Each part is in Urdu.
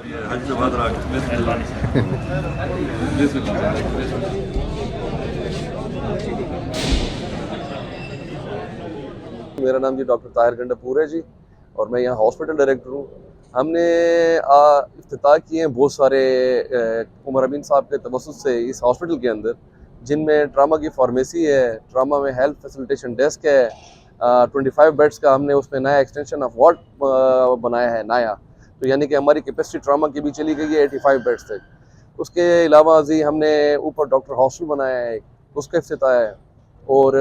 حج بعد میرا نام جی ڈاکٹر طاہر گنڈاپور ہے جی، اور میں یہاں ہاسپٹل ڈائریکٹر ہوں۔ ہم نے افتتاح کیے ہیں بہت سارے عمر امین صاحب کے توسط سے اس ہاسپٹل کے اندر، جن میں ٹراما کی فارمیسی ہے، ٹراما میں ہیلتھ فیسیلیٹیشن ڈیسک ہے، 25 بیڈس کا ہم نے اس میں نیا ایکسٹینشن آف وارڈ بنایا ہے نیا، تو یعنی کہ ہماری کیپیسٹی ٹراما کی بھی چلی گئی ہے 85 بیڈس تک۔ اس کے علاوہ ازیں ہم نے اوپر ڈاکٹر ہاسٹل بنایا ہے، اس کا افتتاح ہے، اور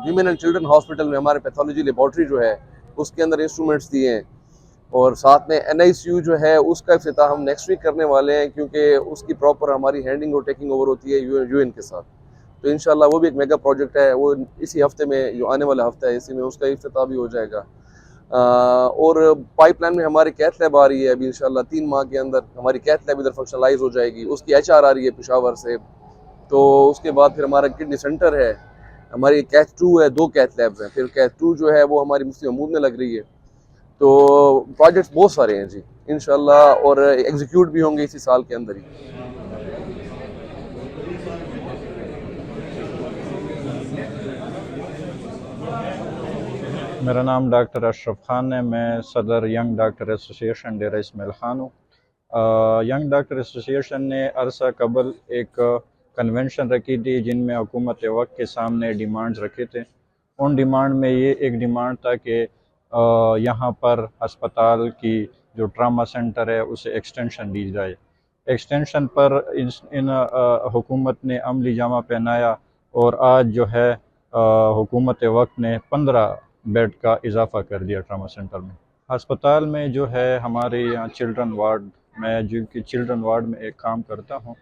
ویمن اینڈ چلڈرن ہاسپٹل میں ہمارے پیتھولوجی لیبارٹری جو ہے اس کے اندر انسٹرومنٹس دیے ہیں، اور ساتھ میں NICU جو ہے اس کا افتتاح ہم نیکسٹ ویک کرنے والے ہیں، کیونکہ اس کی پراپر ہماری ہینڈنگ اور ٹیکنگ اوور ہوتی ہے UN کے ساتھ، تو انشاءاللہ وہ بھی ایک میگا پروجیکٹ ہے، وہ اسی ہفتے میں جو آنے والا ہفتہ ہے اسی میں اس کا افتتاح بھی ہو جائے گا۔ اور پائپ لائن میں ہماری کیتھ لیب آ رہی ہے ابھی انشاءاللہ 3 ماہ کے اندر ہماری کیتھ لیب ادھر فنکشنلائز ہو جائے گی، اس کی HR آ رہی ہے پشاور سے، تو اس کے بعد پھر ہمارا کڈنی سینٹر ہے، ہماری کیتھ 2 ہے، 2 کیتھ لیبز ہیں، پھر کیتھ 2 جو ہے وہ ہماری مفتی محمود میں لگ رہی ہے، تو پروجیکٹس بہت سارے ہیں جی انشاءاللہ، اور ایگزیکیوٹ بھی ہوں گے اسی سال کے اندر ہی۔ میرا نام ڈاکٹر اشرف خان ہے، میں صدر young doctor association Dera Ismail Khan ہوں۔ ینگ ڈاکٹر ایسوسیشن نے عرصہ قبل ایک کنونشن رکھی تھی جن میں حکومت وقت کے سامنے ڈیمانڈز رکھے تھے۔ ان ڈیمانڈ میں یہ ایک ڈیمانڈ تھا کہ یہاں پر اسپتال کی جو ٹراما سینٹر ہے اسے ایکسٹینشن دی جائے۔ ایکسٹینشن پر ان حکومت نے عملی جامہ پہنایا، اور آج جو ہے حکومت وقت نے 15 بیڈ کا اضافہ کر دیا ٹراما سینٹر میں۔ ہسپتال میں جو ہے ہمارے یہاں چلڈرن وارڈ، میں جو کہ چلڈرن وارڈ میں ایک کام کرتا ہوں،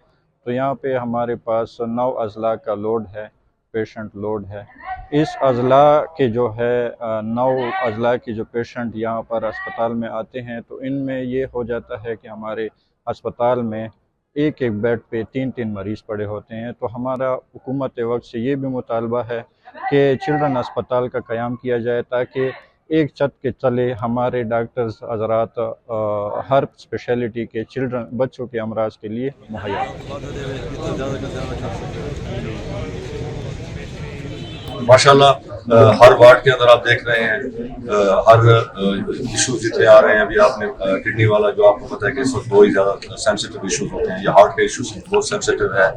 تو یہاں پہ ہمارے پاس 9 اضلاع کا لوڈ ہے، پیشنٹ لوڈ ہے۔ اس اضلاع کے جو ہے 9 اضلاع کے جو پیشنٹ یہاں پر اسپتال میں آتے ہیں، تو ان میں یہ ہو جاتا ہے کہ ہمارے اسپتال میں ایک بیڈ پہ 3 مریض پڑے ہوتے ہیں، تو ہمارا حکومت وقت سے یہ بھی مطالبہ ہے کہ چلڈرن اسپتال کا قیام کیا جائے، تاکہ ایک چھت کے تلے ہمارے ڈاکٹرز حضرات ہر اسپیشلٹی کے بچوں کے امراض کے لیے مہیا ماشاءاللہ ہر وارڈ کے اندر آپ دیکھ رہے ہیں ہر ایشوز جتنے آ رہے ہیں۔ ابھی آپ نے کڈنی والا جو آپ کو پتہ ہے کہ اس وقت بہت ہی زیادہ سینسیٹیو ایشوز ہوتے ہیں، یا ہارٹ کے ایشوز بہت سینسیٹیو ہے،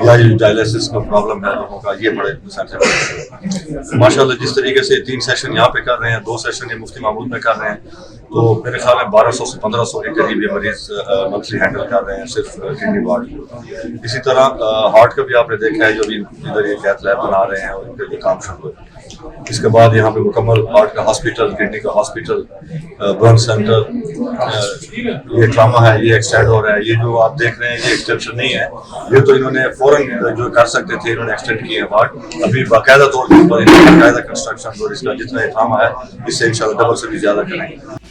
یا یہ ڈائلیسس کا پرابلم ہے لوگوں کا، یہ بڑے سینسیٹیو ہے۔ ماشاءاللہ جس طریقے سے 3 سیشن یہاں پہ کر رہے ہیں، 2 سیشن یہ مفتی محمود میں کر رہے ہیں، تو میرے خیال میں 1200 سے 1500 کے قریب یہ مریض منتھلی ہینڈل کر رہے ہیں صرف کڈنی وارڈ۔ اسی طرح ہارٹ کا بھی آپ نے دیکھا ہے، جو بھی ادھر یہ کیتھ لیب بنا رہے ہیں اور ان کے کام شروع ہے۔ اس کے بعد یہاں پہ مکمل ہارٹ کا ہاسپٹل، کڈنی کا ہاسپٹل، برن سینٹر، یہ ٹراما ہے یہ ایکسٹینڈ ہو رہا ہے۔ یہ جو آپ دیکھ رہے ہیں یہ ایکسٹینشن نہیں ہے، یہ تو انہوں نے فوراً جو کر سکتے تھے انہوں نے ایکسٹینڈ کیے ہیں وارڈ، ابھی باقاعدہ طور پر باقاعدہ کنسٹرکشن اور اس کا جتنا ٹراما ہے اس سے انشاءاللہ ڈبل سے بھی زیادہ کریں گے۔